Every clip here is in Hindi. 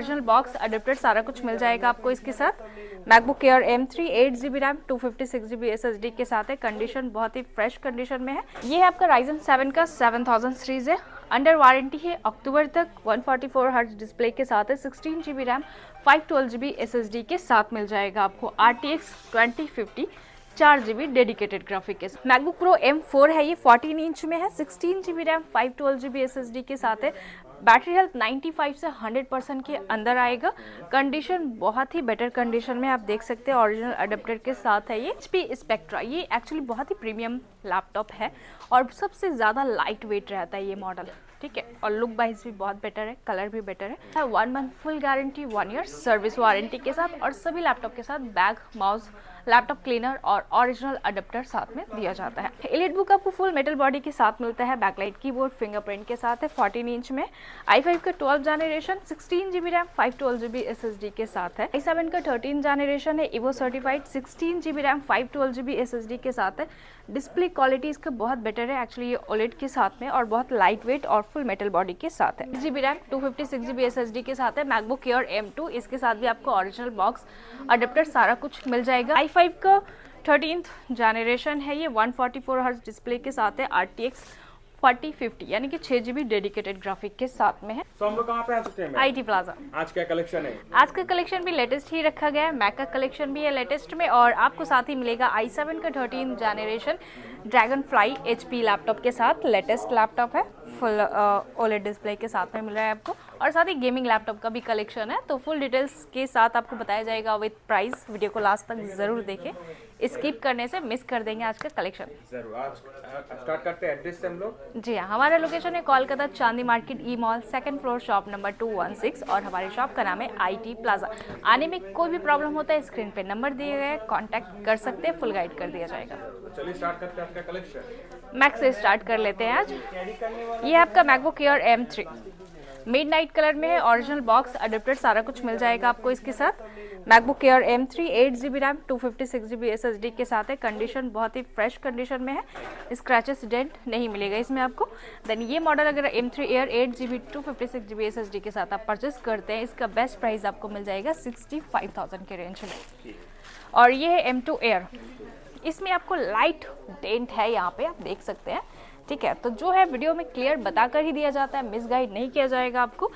ओरिजिनल बॉक्स अडेप्टर सारा कुछ मिल जाएगा आपको इसके साथ। MacBook air M3 8GB RAM 256GB SSD के साथ है। कंडीशन बहुत ही फ्रेश कंडीशन में है। ये है आपका Ryzen 7 का 7000 सीरीज है। अंडर वारंटी है अक्टूबर तक। 144 हर्ट्ज डिस्प्ले के साथ है। 16GB रैम 512GB SSD के साथ मिल जाएगा आपको। RTX 2050 4GB डेडिकेटेड ग्राफिक के साथ। मैकबुक प्रो M4 है, ये 14 इंच में है। 16GB रैम 512GB SSD के साथ है। बैटरी हेल्थ 95 से 100% के अंदर आएगा। कंडीशन बहुत ही बेटर कंडीशन में आप देख सकते हैं। ओरिजिनल अडेप्टर के साथ है ये। HP स्पेक्ट्रा, ये एक्चुअली बहुत ही प्रीमियम लैपटॉप है और सबसे ज़्यादा लाइट वेट रहता है ये मॉडल, ठीक है। और लुक वाइज भी बहुत बेटर है, कलर भी बेटर है। 1 month full guarantee, 1 year service warranty के साथ और सभी लैपटॉप के साथ बैग, माउस, लैपटॉप क्लीनर और ओरिजिनल अडेप्टर साथ में दिया जाता है। एलिट बुक आपको फुल मेटल बॉडी के साथ मिलता है। बैकलाइट कीबोर्ड, फिंगरप्रिंट के साथ है। 14 इंच में i5 का 12 generation, 16GB RAM 512GB SSD के साथ है। i7 का 13 जनरेशन है, Evo certified, 16GB RAM 512GB SSD के साथ है। डिस्प्ले क्वालिटी इसका बहुत बेटर है एक्चुअली, ये OLED के साथ में और बहुत लाइट वेट और फुल मेटल बॉडी के साथ है। 8GB रैम 256GB SSD के साथ है। मैकबुक एयर M2, इसके साथ भी आपको ओरिजिनल बॉक्स अडेप्टर सारा कुछ मिल जाएगा। i5 का 13th जनरेशन है, ये 144 हर्ट्ज डिस्प्ले के साथ है। RTX 4050 यानी कि 6GB डेडिकेटेड ग्राफिक के साथ में है। तो हम लोग कहाँ पे आ चुके हैं? IT plaza. आज क्या कलेक्शन है? आज का कलेक्शन भी लेटेस्ट ही रखा गया है। मैक का कलेक्शन भी है लेटेस्ट में और आपको साथ ही मिलेगा i7 का 13 generation dragon fly HP laptop के साथ। लेटेस्ट लैपटॉप है, फुल OLED डिस्प्ले के साथ में मिल रहा है आपको और साथ ही गेमिंग लैपटॉप का भी कलेक्शन है। तो फुल डिटेल्स के साथ आपको बताया जाएगा विद प्राइस। वीडियो को लास्ट तक जरूर देखें, स्किप करने से मिस कर देंगे आज का कलेक्शन। जरूर। आज स्टार्ट करते हैं एड्रेस से हम लोग। जी हाँ, हमारा लोकेशन है कोलकाता चांदी market E mall, 2nd floor, shop number 216 और हमारी शॉप का नाम है IT प्लाजा। आने में कोई भी प्रॉब्लम होता है स्क्रीन पे नंबर दिए गए, कांटेक्ट कर सकते हैं, फुल गाइड कर दिया जाएगा। तो चलिए स्टार्ट करते हैं आपका कलेक्शन। मैक से स्टार्ट कर लेते हैं आज। ये आपका MacBook air M3 midnight colour में है। ओरिजिनल बॉक्स अडेप्टर सारा कुछ मिल जाएगा आपको इसके साथ। MacBook air M3 8GB RAM 256GB SSD के साथ है। कंडीशन बहुत ही फ्रेश कंडीशन में है, स्क्रैचेस डेंट नहीं मिलेगा इसमें आपको। देन ये मॉडल अगर M3 air 8GB 256GB SSD के साथ आप परचेस करते हैं, इसका बेस्ट प्राइस आपको मिल जाएगा 65,000 के रेंज में। और ये है M2 एयर, इसमें आपको लाइट डेंट है, यहाँ पे आप देख सकते हैं, ठीक है। तो जो है वीडियो में क्लियर बताकर ही दिया जाता है, मिसगाइड नहीं किया जाएगा आपको।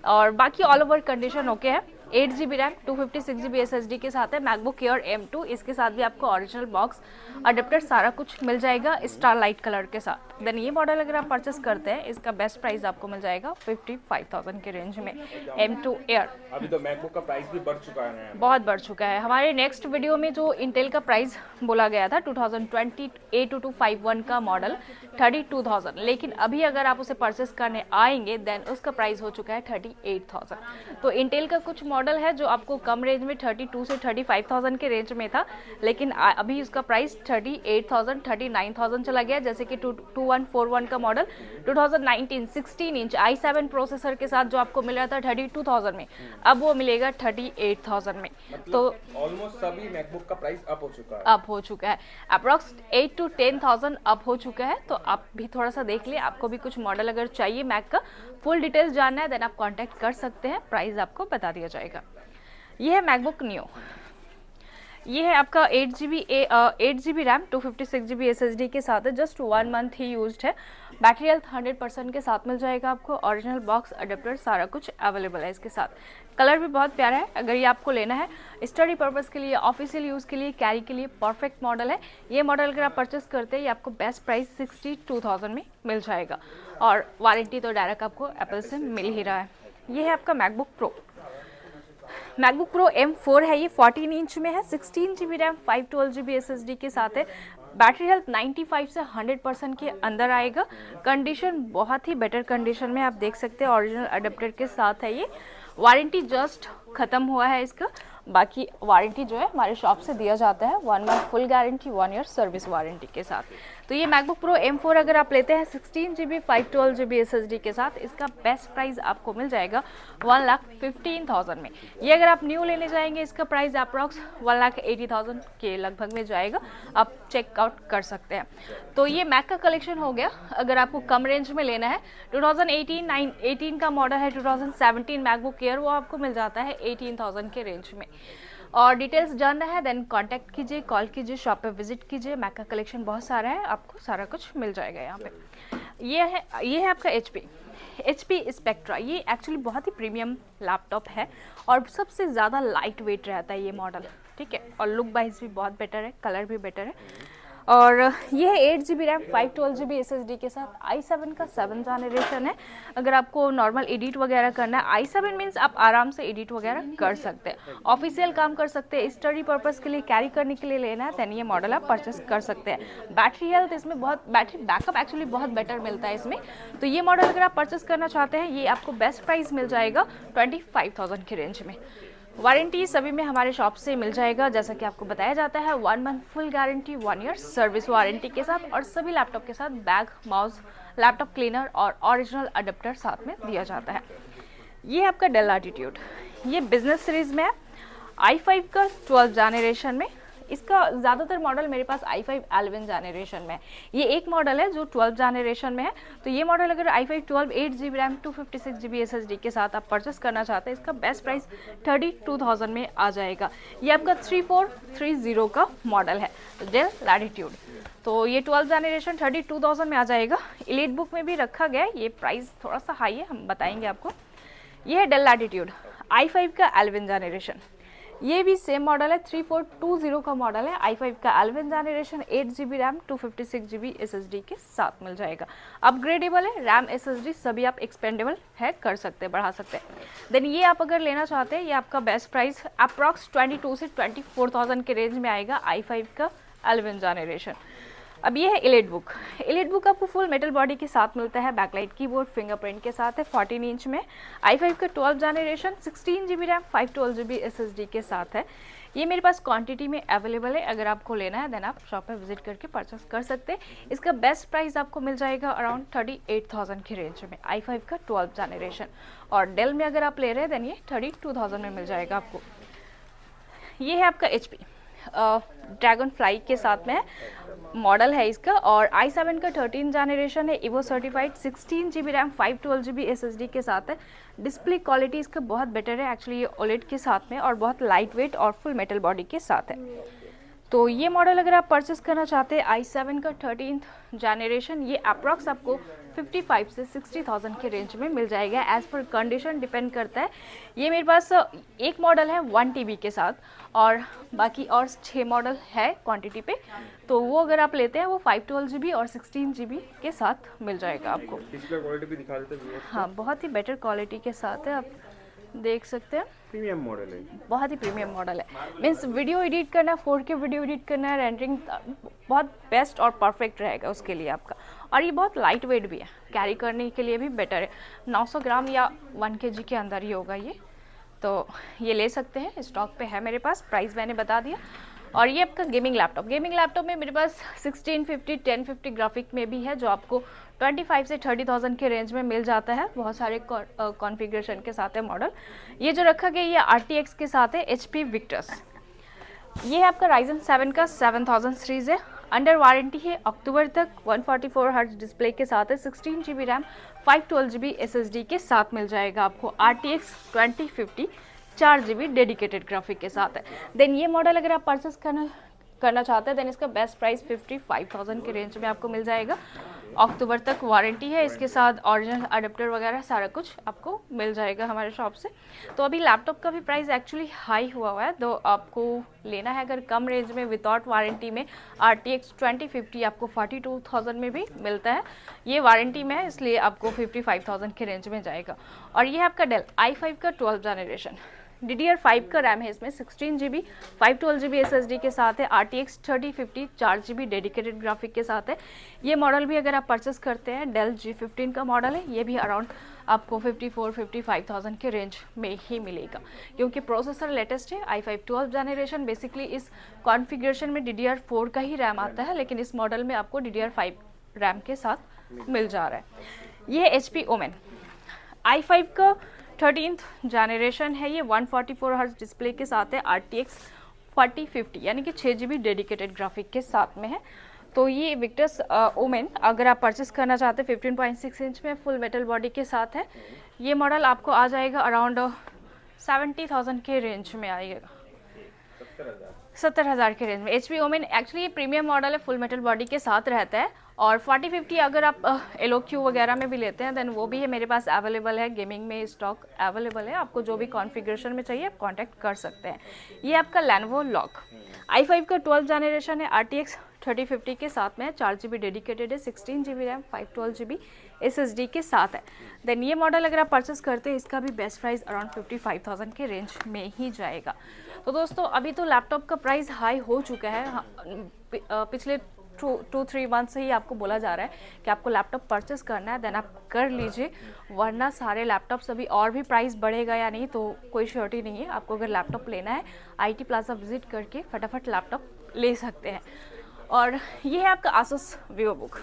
और बाकी ऑल ओवर कंडीशन ओके है। 8GB रैम 256GB SSD के साथ है। मैकबुक एयर M2, इसके साथ भी आपको ओरिजिनल बॉक्स अडेप्टर सारा कुछ मिल जाएगा स्टार लाइट कलर के साथ। देन ये मॉडल अगर आप परचेस करते हैं, इसका बेस्ट प्राइस आपको मिल जाएगा 55,000 के रेंज में M2 एयर। अभी तो मैकबुक का प्राइस भी बढ़ चुका है, बहुत बढ़ चुका है। हमारे नेक्स्ट वीडियो में जो इंटेल का प्राइस बोला गया था 2020 A2251 का मॉडल 32,000, लेकिन अभी अगर आप उसे परचेस करने आएंगे देन उसका प्राइस हो चुका है 38,000। तो इंटेल का कुछ मॉडल है जो आपको कम रेंज में 32 से 35,000 के रेंज में था, लेकिन अभी उसका प्राइस 38,000 39,000 चला गया। जैसे कि 2141 का मॉडल 2019 16 इंच i7 प्रोसेसर के साथ जो आपको मिल रहा था 32,000 में, अब वो मिलेगा 38,000 में। तो ऑलमोस्ट सभी मैकबुक का प्राइस अप हो चुका है। अप हो चुका है, अप्रोक्स 8 to 10,000 अप हो चुका है। तो आप भी थोड़ा सा देख ले, आपको भी कुछ मॉडल अगर चाहिए मैक का फुल डिटेल्स जानना है देन आप कांटेक्ट कर सकते हैं, प्राइस आपको बता दिया जाएगा। ये है मैकबुक नियो, ये है आपका 8GB रैम 256GB SSD के साथ है। जस्ट 1 मंथ ही यूज्ड है। बैटरी हेल्थ 100% के साथ मिल जाएगा आपको। ओरिजिनल बॉक्स अडेप्टर सारा कुछ अवेलेबल है इसके साथ। कलर भी बहुत प्यारा है। अगर ये आपको लेना है स्टडी पर्पस के लिए, ऑफिशियल यूज़ के लिए, कैरी के लिए परफेक्ट मॉडल है। ये मॉडल अगर आप परचेस करते हैं, ये आपको बेस्ट प्राइस 62,000 में मिल जाएगा और वारंटी तो डायरेक्ट आपको एप्पल से मिल ही रहा है। ये है आपका MacBook pro, MacBook pro M4 है, ये 14 इंच में है। 16GB रैम 512GB SSD के साथ है। बैटरी हेल्थ 95 से 100% के अंदर आएगा। कंडीशन बहुत ही बेटर कंडीशन में आप देख सकते हैं। ओरिजिनल अडेप्टर के साथ है ये। वारंटी जस्ट ख़त्म हुआ है इसका बाकी वारंटी जो है हमारे शॉप से दिया जाता है 1 month full guarantee 1 year service warranty के साथ। तो ये मैकबुक प्रो M4 अगर आप लेते हैं 16 GB 512 GB SSD के साथ, इसका बेस्ट प्राइस आपको मिल जाएगा 1,15,000 में। ये अगर आप न्यू लेने जाएंगे इसका प्राइस अप्रॉक्स 1,80,000 के लगभग में जाएगा, आप चेकआउट कर सकते हैं। तो ये मैक का कलेक्शन हो गया। अगर आपको कम रेंज में लेना है 2018 का मॉडल है 2017 मैकबुक एयर, वो आपको मिल जाता है 18,000 के रेंज में। और डिटेल्स जानना है देन कांटेक्ट कीजिए, कॉल कीजिए, शॉप पे विजिट कीजिए। मैक का कलेक्शन बहुत सारा है, आपको सारा कुछ मिल जाएगा यहाँ पे। ये है आपका HP स्पेक्ट्रा। ये एक्चुअली बहुत ही प्रीमियम लैपटॉप है और सबसे ज़्यादा लाइट वेट रहता है ये मॉडल, ठीक है। और लुक वाइज भी बहुत बेटर है, कलर भी बेटर है। और ये है 8 GB रैम 512 GB SSD के साथ। i7 का 7th जनरेशन है। अगर आपको नॉर्मल एडिट वगैरह करना है, i7 मीन्स आप आराम से एडिट वगैरह कर सकते हैं, ऑफिशियल काम कर सकते हैं, स्टडी पर्पस के लिए कैरी करने के लिए लेना है देन ये मॉडल आप परचेस कर सकते हैं। बैटरी हेल्थ इसमें बैटरी बैकअप एक्चुअली बहुत बेटर मिलता है इसमें। तो ये मॉडल अगर आप परचेस करना चाहते हैं, ये आपको बेस्ट प्राइस मिल जाएगा 25,000 के रेंज में। वारंटी सभी में हमारे शॉप से मिल जाएगा, जैसा कि आपको बताया जाता है 1 month full guarantee 1 year service warranty के साथ। और सभी लैपटॉप के साथ बैग, माउस, लैपटॉप क्लीनर और ओरिजिनल अडेप्टर साथ में दिया जाता है। ये आपका डेल लैटिट्यूड, ये बिजनेस सीरीज में है, i5 का 12 जनरेशन में। इसका ज़्यादातर मॉडल मेरे पास i5 11 जनरेशन में है। ये एक मॉडल है जो 12 जनरेशन में है। तो ये मॉडल अगर i5 12 8 GB RAM 256 GB SSD के साथ आप परचेस करना चाहते हैं, इसका बेस्ट प्राइस 32,000 में आ जाएगा। ये आपका 3430 का मॉडल है डेल लैटिट्यूड। तो ये 12 जनरेशन 32,000 में आ जाएगा। एलीट बुक में भी रखा गया है, ये प्राइस थोड़ा सा हाई है, हम बताएंगे आपको। ये है डेल लैटिट्यूड i5 का 11 जनरेशन। ये भी सेम मॉडल है, 3420 का मॉडल है, i5 का 11 generation 8 GB RAM 256 GB SSD के साथ मिल जाएगा। अपग्रेडेबल है, रैम SSD सभी आप एक्सपेंडेबल है कर सकते हैं, बढ़ा सकते हैं। देन ये आप अगर लेना चाहते हैं, ये आपका बेस्ट प्राइस अप्रॉक्स 22 से 24,000 के रेंज में आएगा i5 का 11 जनरेशन। अब ये है एलीट बुक आपको फुल मेटल बॉडी के साथ मिलता है, बैकलाइट कीबोर्ड, फिंगरप्रिंट के साथ है, 14 इंच में, i5 का 12 generation 16 GB RAM 512 GB SSD के साथ है। ये मेरे पास क्वांटिटी में अवेलेबल है, अगर आपको लेना है देन आप शॉप पे विजिट करके परचेस कर सकते हैं। इसका बेस्ट प्राइस आपको मिल जाएगा अराउंड 38,000 की रेंज में, i5 का 12 जनरेशन। और डेल में अगर आप ले रहे हैं देन ये 32,000 में मिल जाएगा आपको। ये है आपका HP ड्रैगन फ्लाई के साथ में मॉडल है इसका, और i7 का 13 जनरेशन है, Evo certified 16 GB RAM 512 GB SSD के साथ है। डिस्प्ले क्वालिटी इसका बहुत बेटर है एक्चुअली, ये OLED के साथ में और बहुत लाइट वेट और फुल मेटल बॉडी के साथ है। तो ये मॉडल अगर आप परचेस करना चाहते हैं i7 का 13th जनरेशन, ये अप्रॉक्स आपको 55 से 60,000 के रेंज में मिल जाएगा। एज पर कंडीशन डिपेंड करता है। ये मेरे पास एक मॉडल है 1 TB के साथ और बाकी और 6 मॉडल है क्वांटिटी पे, तो वो अगर आप लेते हैं वो 512 GB और 16 GB के साथ मिल जाएगा आपको। डिस्प्ले क्वालिटी भी दिखा देते हैं। हाँ, बहुत ही बेटर क्वालिटी के साथ है, आप देख सकते हैं। प्रीमियम मॉडल है, बहुत ही प्रीमियम मॉडल है। मीन्स वीडियो एडिट करना, 4K वीडियो एडिट करना है, रेंडरिंग बहुत बेस्ट और परफेक्ट रहेगा उसके लिए आपका। और ये बहुत लाइट वेट भी है, कैरी करने के लिए भी बेटर है। 900 ग्राम या 1 kg के अंदर ही होगा ये, तो ये ले सकते हैं, स्टॉक पे है मेरे पास, प्राइस मैंने बता दिया। और ये आपका गेमिंग लैपटॉप में मेरे पास 1650 1050 ग्राफिक में भी है, जो आपको 25 से 30,000 के रेंज में मिल जाता है। बहुत सारे कॉन्फ़िगरेशन के साथ है मॉडल। ये जो रखा गया ये RTX के साथ है, HP Victus। ये है आपका Ryzen 7 का 7000 सीरीज़ है, अंडर वारंटी है अक्टूबर तक। 144 हर्ट्ज डिस्प्ले के साथ है, 16 GB रैम 512 GB SSD के साथ मिल जाएगा आपको। RTX 2050 4 GB डेडिकेटेड ग्राफिक के साथ है। देन ये मॉडल अगर आप परचेस करना चाहते हैं देन इसका बेस्ट प्राइस 55,000 के रेंज में आपको मिल जाएगा। अक्टूबर तक वारंटी है, इसके साथ ओरिजिनल अडेप्टर वगैरह सारा कुछ आपको मिल जाएगा हमारे शॉप से। तो अभी लैपटॉप का भी प्राइस एक्चुअली हाई हुआ है, तो आपको लेना है अगर कम रेंज में विदाउट वारंटी में RTX 2050 आपको 42,000 में भी मिलता है। ये वारंटी में है इसलिए आपको 55,000 के रेंज में जाएगा। और ये है आपका डेल i5 का 12 जनरेशन, DDR5 का रैम है इसमें, 16 GB 512 GB SSD के साथ है, RTX 3050 4 GB डेडिकेटेड ग्राफिक के साथ है। ये मॉडल भी अगर आप परचेस करते हैं, डेल G15 का मॉडल है, ये भी अराउंड आपको 54-55,000 के रेंज में ही मिलेगा, क्योंकि प्रोसेसर लेटेस्ट है i5 12 जनरेशन। बेसिकली इस कॉन्फ़िगरेशन में DDR4 का ही रैम आता है, लेकिन इस मॉडल में आपको DDR5 रैम के साथ मिल जा रहा है। ये HP ओमेन i5 का 13th जनरेशन है। ये 144 हर्ट्ज डिस्प्ले के साथ है, RTX 4050 यानी कि 6 GB डेडिकेटेड ग्राफिक के साथ में है। तो ये विक्टर्स ओमेन अगर आप परचेस करना चाहते हैं 15.6 इंच में फुल मेटल बॉडी के साथ है। ये मॉडल आपको आ जाएगा अराउंड 70,000 के रेंज में आएगा, 70,000 के रेंज में। HP ओमेन एक्चुअली ये प्रीमियम मॉडल है, फुल मेटल बॉडी के साथ रहता है। और 4050 अगर आप LOQ वगैरह में भी लेते हैं देन वो भी है मेरे पास अवेलेबल है, गेमिंग में स्टॉक अवेलेबल है। आपको जो भी कॉन्फ़िगरेशन में चाहिए आप कांटेक्ट कर सकते हैं। ये आपका Lenovo लॉक i5 का 12 जनरेशन है, RTX 3050 के साथ में है, 4 GB डेडिकेटेड है, 16 GB रैम, 512 GB SSD के साथ है। देन ये मॉडल अगर आप परचेस करते हैं इसका भी बेस्ट प्राइस अराउंड 55,000 के रेंज में ही जाएगा। तो दोस्तों अभी तो लैपटॉप का प्राइस हाई हो चुका है, पिछले 2-3 मंथ से ही आपको बोला जा रहा है कि आपको लैपटॉप परचेस करना है देन आप कर लीजिए, वरना सारे लैपटॉप्स अभी और भी प्राइस बढ़ेगा या नहीं तो कोई श्योरिटी नहीं है। आपको अगर लैपटॉप लेना है IT प्लाजा विजिट करके फटाफट लैपटॉप ले सकते हैं। और ये है आपका Asus VivoBook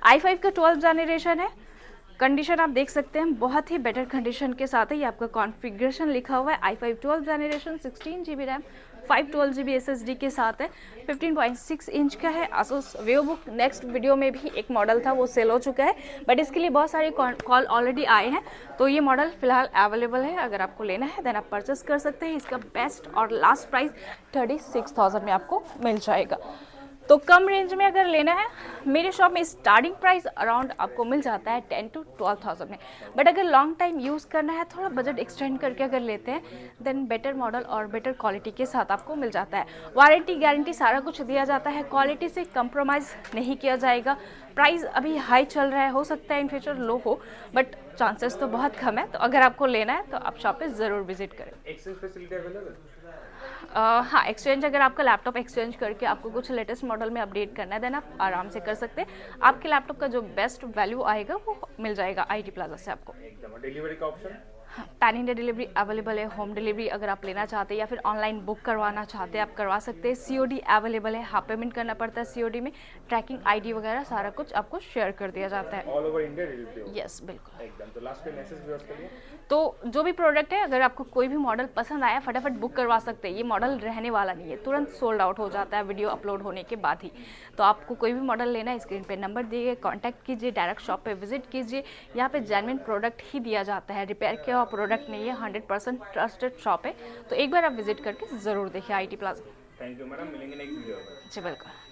i5 का 12 जनरेशन है। कंडीशन आप देख सकते हैं बहुत ही बेटर कंडीशन के साथ है। ये आपका कॉन्फ़िगरेशन लिखा हुआ है i5 12 generation, 16 GB RAM, 512 GB SSD के साथ है, 15.6 इंच का है। Asus VivoBook नेक्स्ट वीडियो में भी एक मॉडल था वो सेल हो चुका है, बट इसके लिए बहुत सारे कॉल ऑलरेडी आए हैं। तो ये मॉडल फिलहाल अवेलेबल है, अगर आपको लेना है देन आप परचेस कर सकते हैं। इसका बेस्ट और लास्ट प्राइस 36,000 में आपको मिल जाएगा। तो कम रेंज में अगर लेना है मेरे शॉप में स्टार्टिंग प्राइस अराउंड आपको मिल जाता है 10 to 12,000 में। बट अगर लॉन्ग टाइम यूज़ करना है, थोड़ा बजट एक्सटेंड करके अगर लेते हैं देन बेटर मॉडल और बेटर क्वालिटी के साथ आपको मिल जाता है। वारंटी गारंटी सारा कुछ दिया जाता है, क्वालिटी से कंप्रोमाइज़ नहीं किया जाएगा। प्राइस अभी हाई चल रहा है, हो सकता है इन फ्यूचर लो हो, बट चांसेस तो बहुत कम है। तो अगर आपको लेना है तो आप शॉप पे ज़रूर विजिट करें। Exchange facility available? हाँ, एक्सचेंज अगर आपका लैपटॉप एक्सचेंज करके आपको कुछ लेटेस्ट मॉडल में अपडेट करना है देन आप आराम से कर सकते हैं। आपके लैपटॉप का जो बेस्ट वैल्यू आएगा वो मिल जाएगा IT प्लाजा से आपको। एकदम। डिलीवरी का option? Pan India delivery available है। होम डिलीवरी अगर आप लेना चाहते हैं या फिर ऑनलाइन बुक करवाना चाहते हैं आप करवा सकते हैं। COD अवेलेबल है, हाफ पेमेंट करना पड़ता है COD में। ट्रैकिंग ID वगैरह सारा कुछ आपको शेयर कर दिया जाता है। All over India delivery? Yes बिल्कुल एकदम। तो लास्ट पे मैसेज व्यूअर्स के लिए, तो जो भी प्रोडक्ट है अगर आपको कोई भी मॉडल पसंद आया फटाफट बुक करवा सकते हैं। ये मॉडल रहने वाला नहीं है, तुरंत सोल्ड आउट हो जाता है वीडियो अपलोड होने के बाद ही। तो आपको कोई भी मॉडल लेना है स्क्रीन पे नंबर दिए, कांटेक्ट कीजिए, डायरेक्ट शॉप पे विजिट कीजिए। यहाँ पे जेन्युइन प्रोडक्ट ही दिया जाता है, रिपेयर किया हुआ प्रोडक्ट नहीं है, 100% ट्रस्टेड शॉप है। तो एक बार आप विजिट करके ज़रूर देखिए IT plaza. Thank you madam, मिलेंगे नेक्स्ट वीडियो में। जी बिल्कुल।